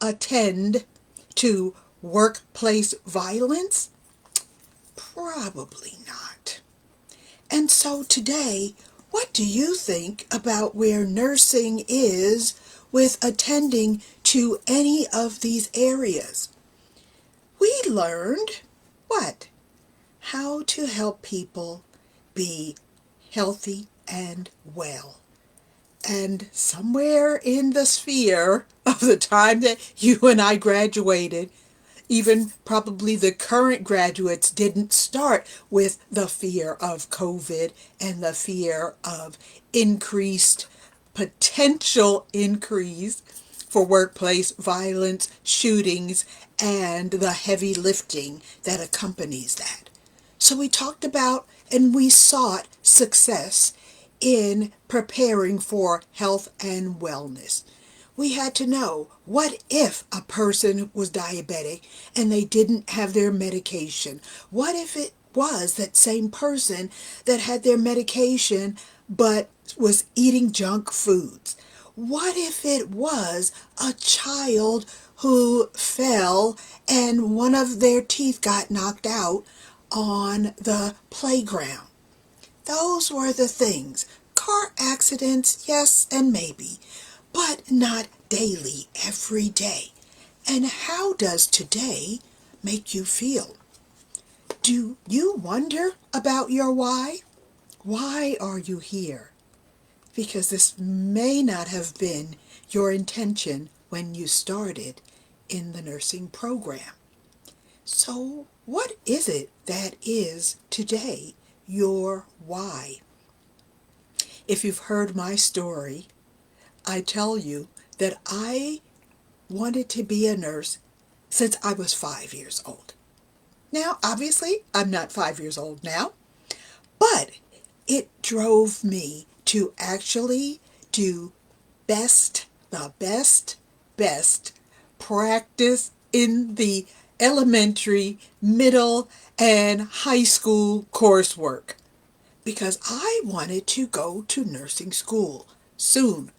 attend to workplace violence? Probably not. And so today, what do you think about where nursing is with attending to any of these areas? We learned what? How to help people be healthy and well. And somewhere in the sphere of the time that you and I graduated, even probably the current graduates didn't start with the fear of COVID and the fear of potential increase for workplace violence, shootings, and the heavy lifting that accompanies that. So we talked about and we sought success in preparing for health and wellness. We had to know, what if a person was diabetic and they didn't have their medication? What if it was that same person that had their medication but was eating junk foods? What if it was a child who fell and one of their teeth got knocked out on the playground? Those were the things. Car accidents, yes and maybe, but not daily, every day. And how does today make you feel? Do you wonder about your why? Why are you here? Because this may not have been your intention when you started in the nursing program. So what is it that is today your why? If you've heard my story, I tell you that I wanted to be a nurse since I was 5 years old. Now, obviously, I'm not 5 years old now, but it drove me to actually do the best practice in the elementary, middle, and high school coursework, because I wanted to go to nursing school soon,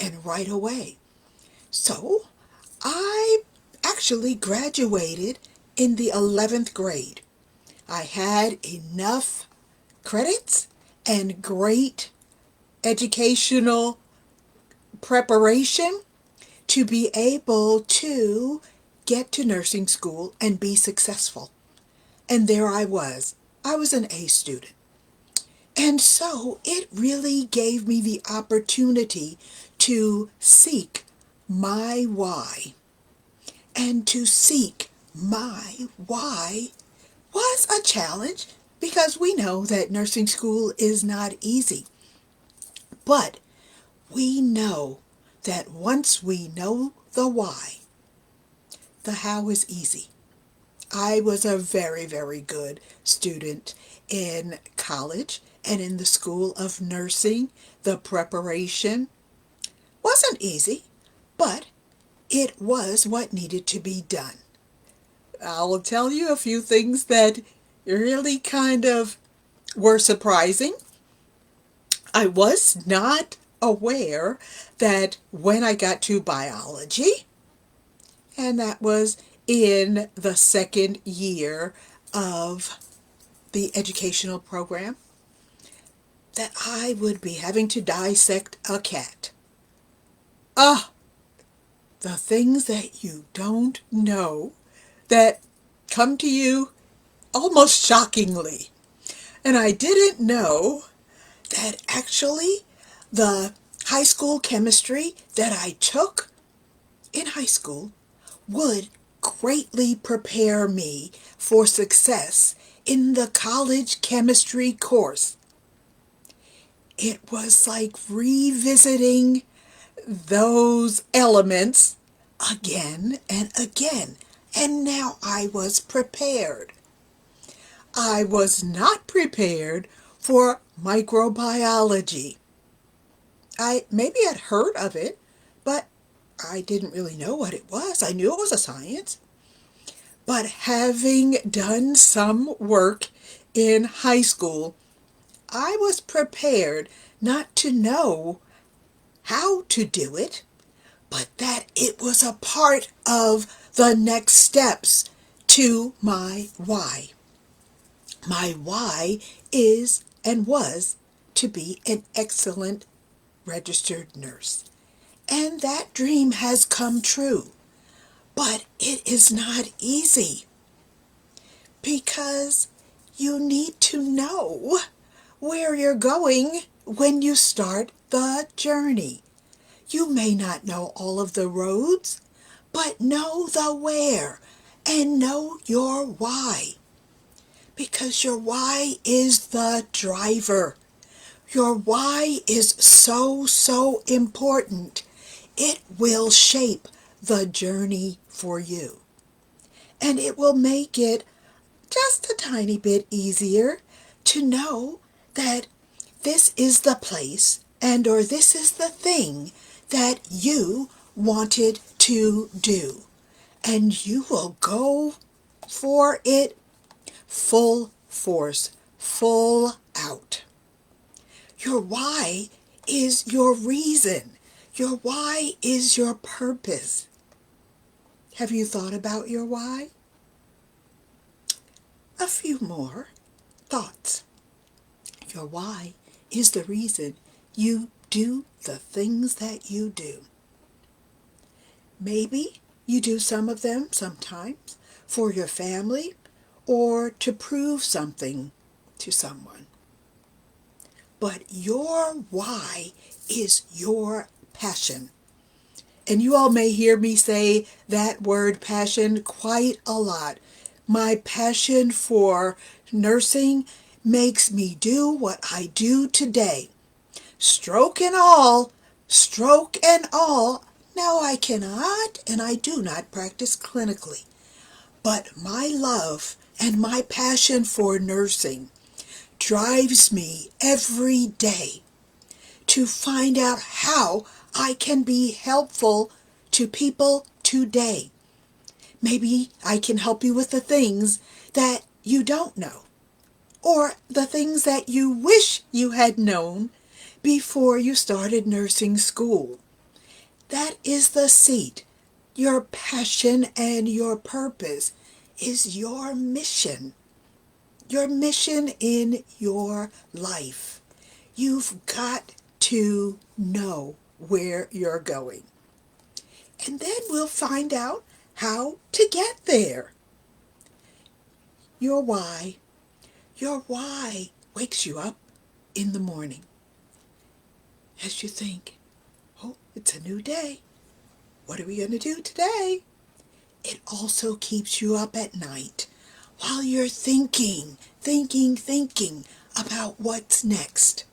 and right away. So I actually graduated in the 11th grade. I had enough credits and great educational preparation to be able to get to nursing school and be successful. And there I was. I was an A student. And so it really gave me the opportunity to seek my why. And to seek my why was a challenge, because we know that nursing school is not easy. But we know that once we know the why, the how is easy. I was a very, very good student in college and in the school of nursing. The preparation wasn't easy, but it was what needed to be done. I'll tell you a few things that really kind of were surprising. I was not aware that when I got to biology, and that was in the second year of the educational program, that I would be having to dissect a cat. Ah, the things that you don't know that come to you almost shockingly. And I didn't know that actually the high school chemistry that I took in high school would greatly prepare me for success in the college chemistry course. It was like revisiting those elements again and again. And now I was prepared. I was not prepared for microbiology. I maybe had heard of it, but I didn't really know what it was. I knew it was a science. But having done some work in high school, I was prepared not to know how to do it, but that it was a part of the next steps to my why. My why is and was to be an excellent registered nurse. And that dream has come true. But it is not easy because you need to know where you're going when you start the journey. You may not know all of the roads, but know the where and know your why. Because your why is the driver. Your why is so important. It will shape the journey for you. And it will make it just a tiny bit easier to know that this is the place and or this is the thing that you wanted to do. And you will go for it full force, full out. Your why is your reason. Your why is your purpose. Have you thought about your why? A few more thoughts. Your why is the reason you do the things that you do. Maybe you do some of them sometimes for your family or to prove something to someone. But your why is your passion. And you all may hear me say that word passion quite a lot. My passion for nursing makes me do what I do today. Stroke and all, stroke and all. No, I cannot and I do not practice clinically. But my love and my passion for nursing drives me every day to find out how I can be helpful to people today. Maybe I can help you with the things that you don't know, or the things that you wish you had known before you started nursing school. That is the seat. Your passion and your purpose is your mission. Your mission in your life. You've got to know where you're going. And then we'll find out how to get there. Your why. Your why wakes you up in the morning as you think, oh, it's a new day. What are we going to do today? It also keeps you up at night while you're thinking about what's next.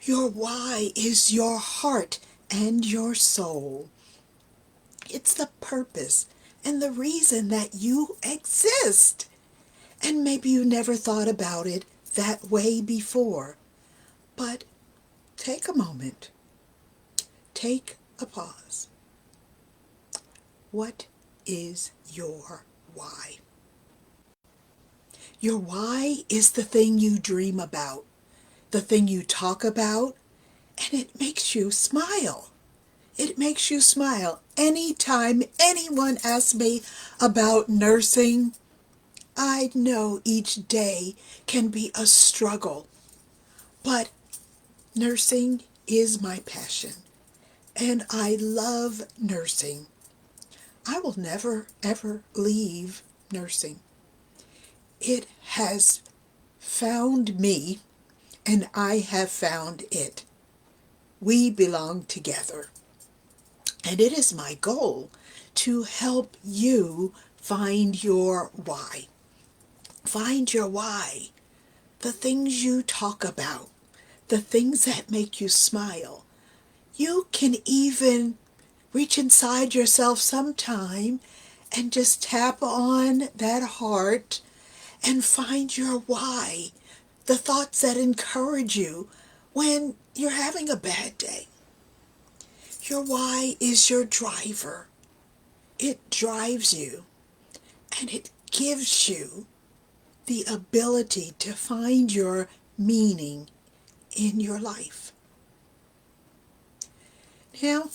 Your why is your heart and your soul. It's the purpose and the reason that you exist. And maybe you never thought about it that way before. But take a moment. Take a pause. What is your why? Your why is the thing you dream about, the thing you talk about, and it makes you smile. It makes you smile. Anytime anyone asks me about nursing, I know each day can be a struggle, but nursing is my passion, and I love nursing. I will never, ever leave nursing. It has found me, and I have found it. We belong together. And it is my goal to help you find your why. Find your why. The things you talk about. The things that make you smile. You can even reach inside yourself sometime and just tap on that heart and find your why. The thoughts that encourage you when you're having a bad day. Your why is your driver. It drives you and it gives you the ability to find your meaning in your life. Now,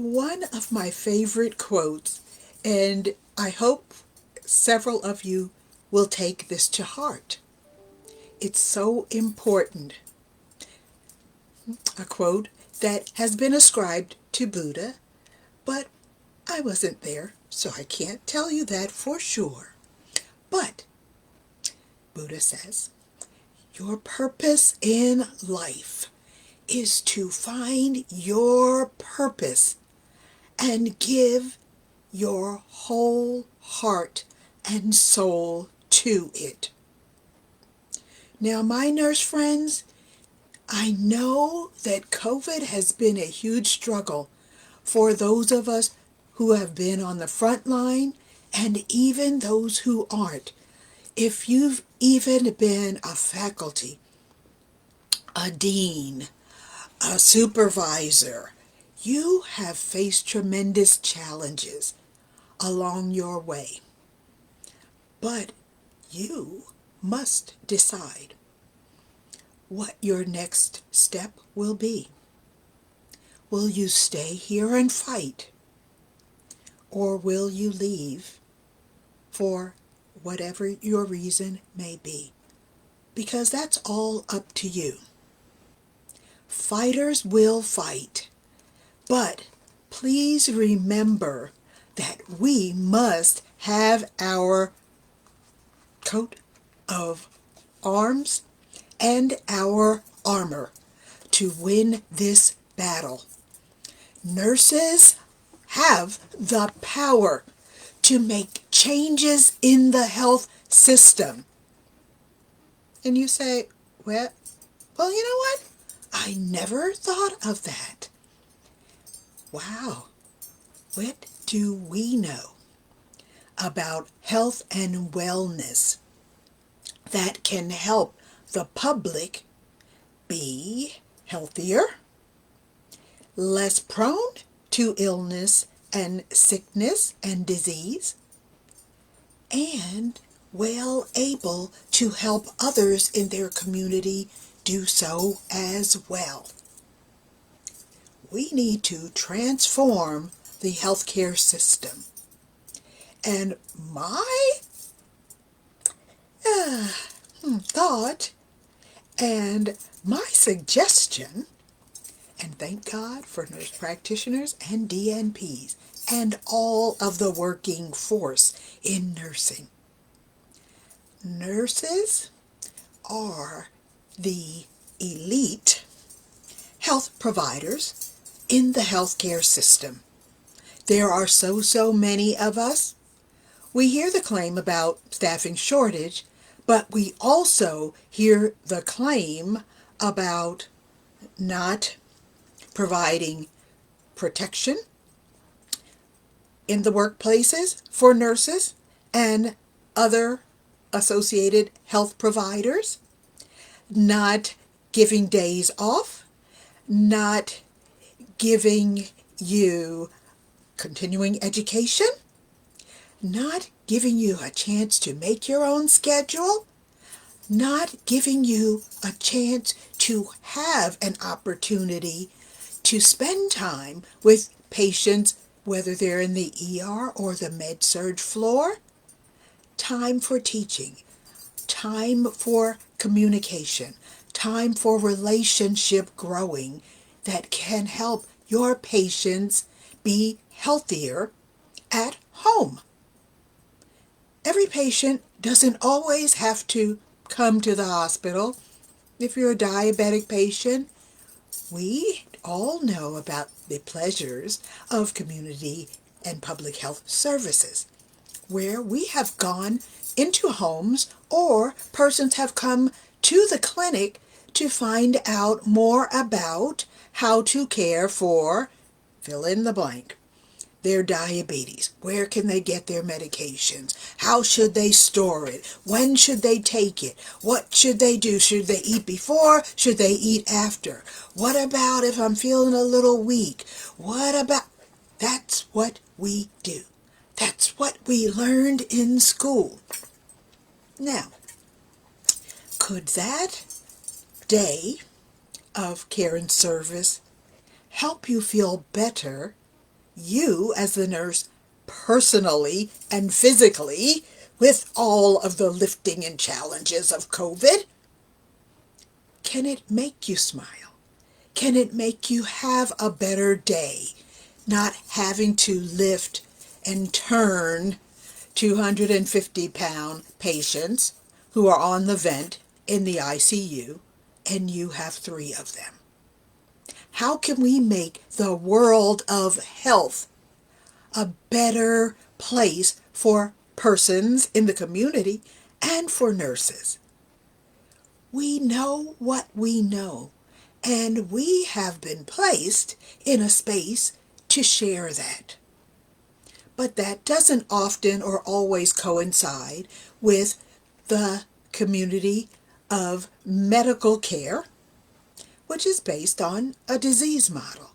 One of my favorite quotes, and I hope several of you will take this to heart. It's so important. A quote that has been ascribed to Buddha, but I wasn't there, so I can't tell you that for sure. But Buddha says, your purpose in life is to find your purpose and give your whole heart and soul to it. Now, my nurse friends, I know that COVID has been a huge struggle for those of us who have been on the front line and even those who aren't. If you've even been a faculty, a dean, a supervisor, you have faced tremendous challenges along your way. But you must decide what your next step will be. Will you stay here and fight? Or will you leave for whatever your reason may be? Because that's all up to you. Fighters will fight, but please remember that we must have our coat of arms and our armor to win this battle. Nurses have the power to make changes in the health system. And you say, well, you know what? I never thought of that. Wow. What do we know about health and wellness that can help the public be healthier, less prone to illness and sickness and disease, and well able to help others in their community do so as well? We need to transform the healthcare system. And my thought and my suggestion, and thank God for nurse practitioners and DNPs and all of the working force in nursing. Nurses are the elite health providers in the healthcare system. There are so many of us. We hear the claim about staffing shortage, but we also hear the claim about not providing protection in the workplaces for nurses and other associated health providers, not giving days off, not giving you continuing education, not giving you a chance to make your own schedule, not giving you a chance to have an opportunity to spend time with patients, whether they're in the ER or the med-surg floor. Time for teaching, time for communication, time for relationship growing that can help your patients be healthier at home. Every patient doesn't always have to come to the hospital. If you're a diabetic patient, we all know about the pleasures of community and public health services, where we have gone into homes or persons have come to the clinic to find out more about how to care for, fill in the blank, their diabetes. Where can they get their medications? How should they store it? When should they take it? What should they do? Should they eat before? Should they eat after? What about if I'm feeling a little weak? What about... That's what we do. That's what we learned in school. Now, could that day of care and service help you feel better you as the nurse personally and physically with all of the lifting and challenges of COVID? Can it make you smile? Can it make you have a better day, not having to lift and turn 250-pound patients who are on the vent in the ICU, and you have 3 of them? How can we make the world of health a better place for persons in the community and for nurses? We know what we know, and we have been placed in a space to share that. But that doesn't often or always coincide with the community of medical care, which is based on a disease model.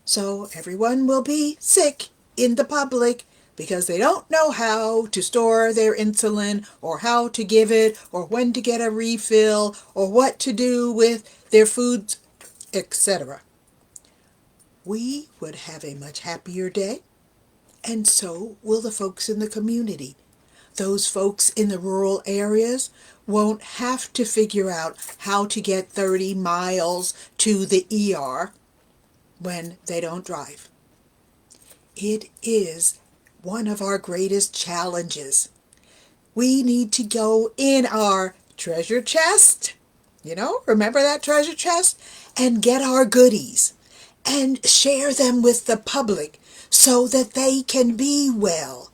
So everyone will be sick in the public because they don't know how to store their insulin or how to give it or when to get a refill or what to do with their foods, etc. We would have a much happier day, and so will the folks in the community. Those folks in the rural areas won't have to figure out how to get 30 miles to the ER when they don't drive. It is one of our greatest challenges. We need to go in our treasure chest, remember that treasure chest, and get our goodies and share them with the public so that they can be well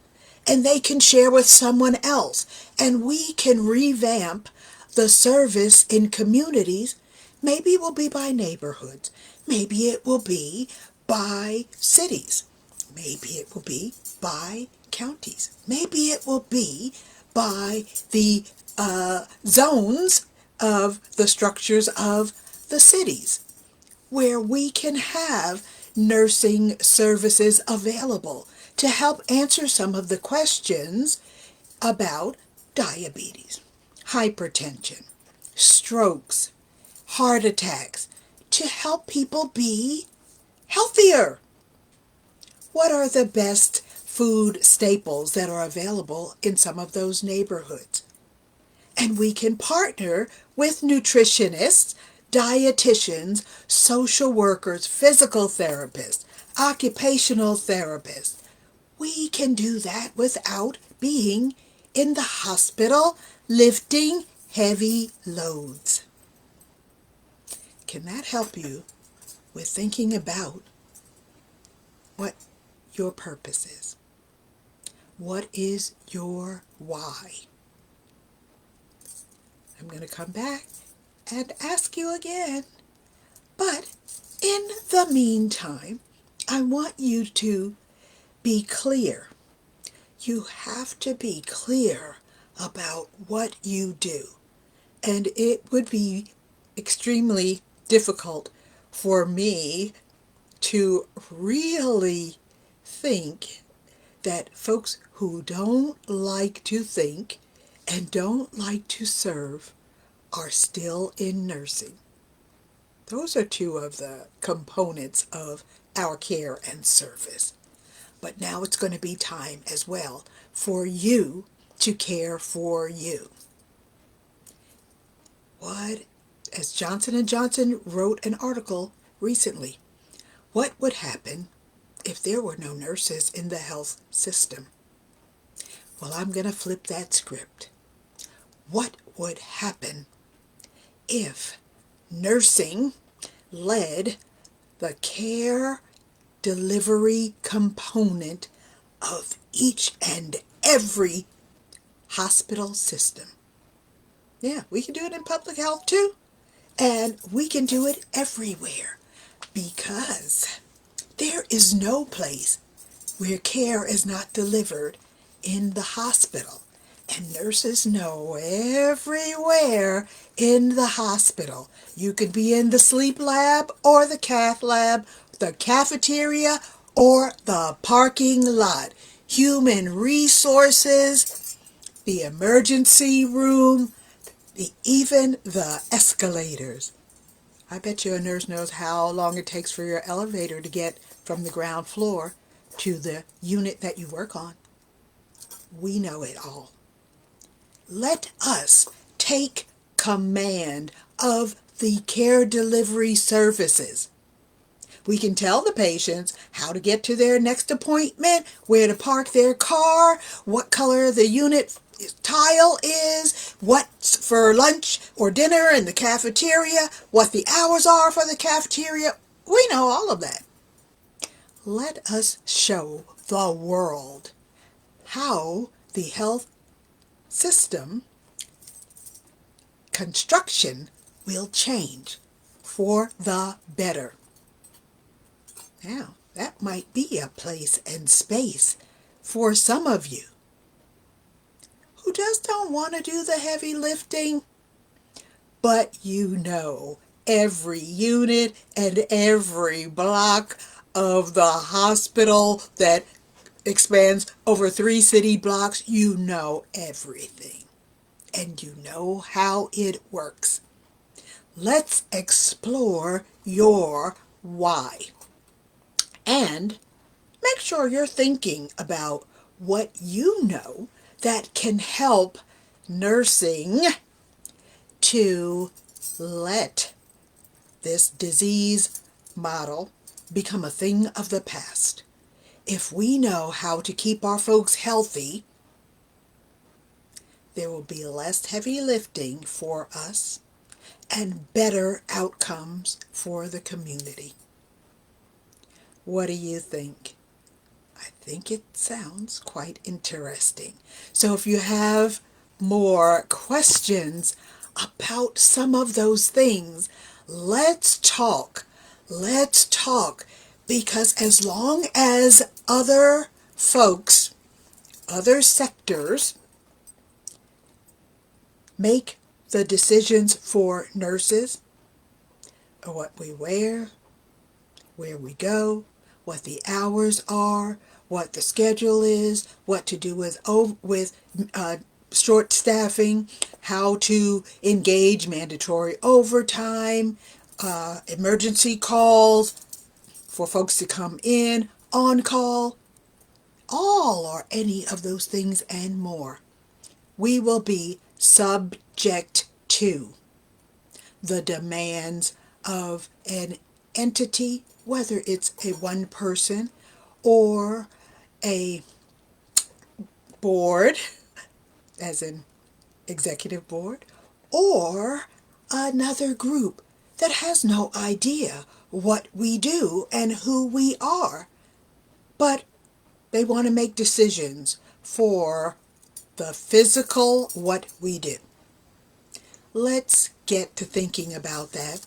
and they can share with someone else, and we can revamp the service in communities. Maybe it will be by neighborhoods. Maybe it will be by cities. Maybe it will be by counties. Maybe it will be by the zones of the structures of the cities, where we can have nursing services available to help answer some of the questions about diabetes, hypertension, strokes, heart attacks, to help people be healthier. What are the best food staples that are available in some of those neighborhoods? And we can partner with nutritionists, dietitians, social workers, physical therapists, occupational therapists. We can do that without being in the hospital lifting heavy loads. Can that help you with thinking about what your purpose is? What is your why? I'm going to come back and ask you again. But in the meantime, I want you to be clear. You have to be clear about what you do. And it would be extremely difficult for me to really think that folks who don't like to think and don't like to serve are still in nursing. Those are 2 of the components of our care and service. But now it's going to be time as well for you to care for you. As Johnson & Johnson wrote an article recently, what would happen if there were no nurses in the health system? Well, I'm going to flip that script. What would happen if nursing led the care delivery component of each and every hospital system? Yeah, we can do it in public health too. And we can do it everywhere, because there is no place where care is not delivered in the hospital. And nurses know everywhere in the hospital. You could be in the sleep lab or the cath lab, the cafeteria or the parking lot. Human resources, the emergency room, even the escalators. I bet you a nurse knows how long it takes for your elevator to get from the ground floor to the unit that you work on. We know it all. Let us take command of the care delivery services. We can tell the patients how to get to their next appointment, where to park their car, what color the unit tile is, what's for lunch or dinner in the cafeteria, what the hours are for the cafeteria. We know all of that. Let us show the world how the health system construction will change for the better. Now, that might be a place and space for some of you who just don't want to do the heavy lifting, but you know every unit and every block of the hospital that expands over 3 city blocks, you know everything. And you know how it works. Let's explore your why. And make sure you're thinking about what you know that can help nursing to let this disease model become a thing of the past. If we know how to keep our folks healthy, there will be less heavy lifting for us and better outcomes for the community. What do you think? I think it sounds quite interesting. So if you have more questions about some of those things, let's talk. Let's talk. Because as long as other folks, other sectors make the decisions for nurses, what we wear, where we go, what the hours are, what the schedule is, what to do with short staffing, how to engage mandatory overtime, emergency calls for folks to come in, on call, all or any of those things and more. We will be subject to the demands of an entity, whether it's a one person or a board, as in executive board, or another group that has no idea what we do and who we are, but they want to make decisions for the physical what we do. Let's get to thinking about that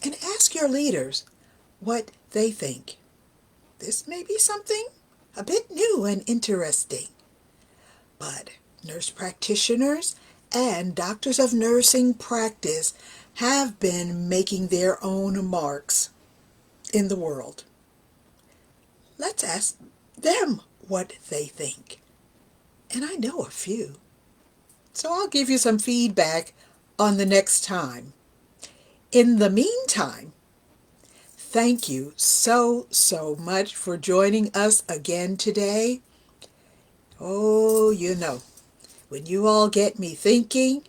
and ask your leaders what they think. This may be something a bit new and interesting, but nurse practitioners and doctors of nursing practice have been making their own marks in the world. Let's ask them what they think. And I know a few. So I'll give you some feedback on the next time. In the meantime, thank you so much for joining us again today. Oh, you know, when you all get me thinking,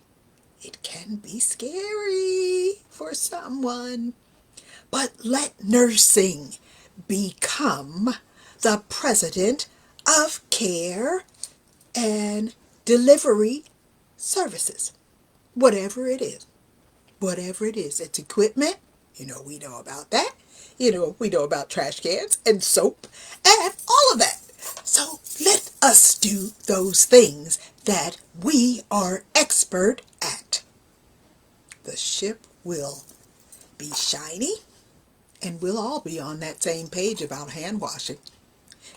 it can be scary for someone. But let nursing become the president of care and delivery services. Whatever it is. Whatever it is. It's equipment. You know, we know about that. You know, we know about trash cans and soap and all of that. So let us do those things that we are expert at. The ship will be shiny, and we'll all be on that same page about hand washing.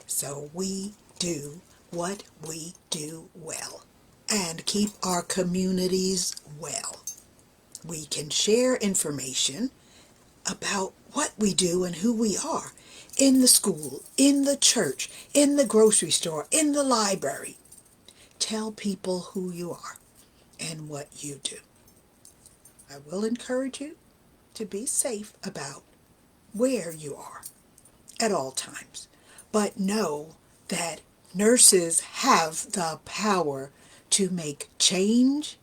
So we do what we do well and keep our communities well. We can share information about what we do and who we are in the school, in the church, in the grocery store, in the library. Tell people who you are and what you do. I will encourage you to be safe about where you are at all times. but know that nurses have the power to make change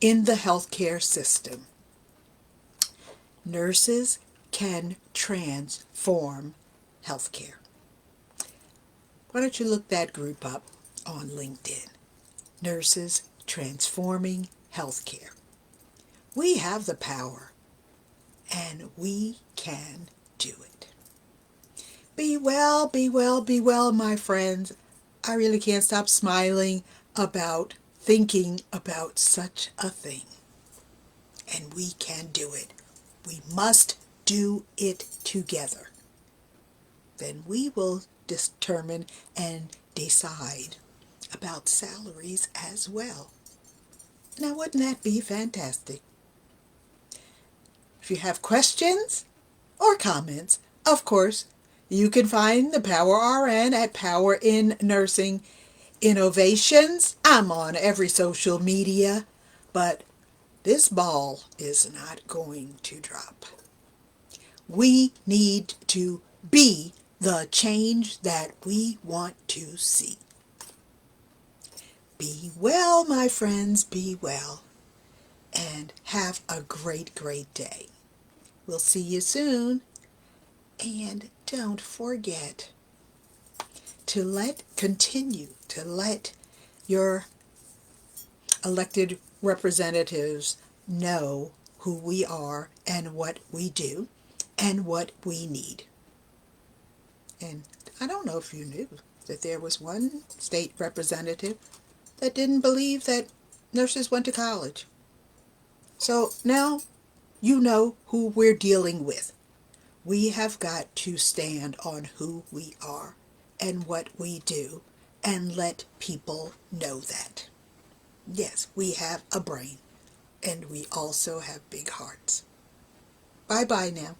in the healthcare system. Nurses can transform healthcare. Why don't you look that group up on LinkedIn? Nurses Transforming Healthcare. We have the power, and we can do it. Be well, be well, be well, my friends. I really can't stop smiling about thinking about such a thing. And we can do it. We must do it together. Then we will determine and decide about salaries as well. Now, wouldn't that be fantastic? If you have questions or comments, of course, you can find the Power RN at Power in Nursing Innovations. I'm on every social media, but this ball is not going to drop. We need to be the change that we want to see. Be well, my friends, be well, and have a great, great day. We'll see you soon, and don't forget to continue to let your elected representatives know who we are and what we do and what we need. And I don't know if you knew that there was one state representative that didn't believe that nurses went to college. So now you know who we're dealing with. We have got to stand on who we are and what we do and let people know that. Yes, we have a brain, and we also have big hearts. Bye-bye now.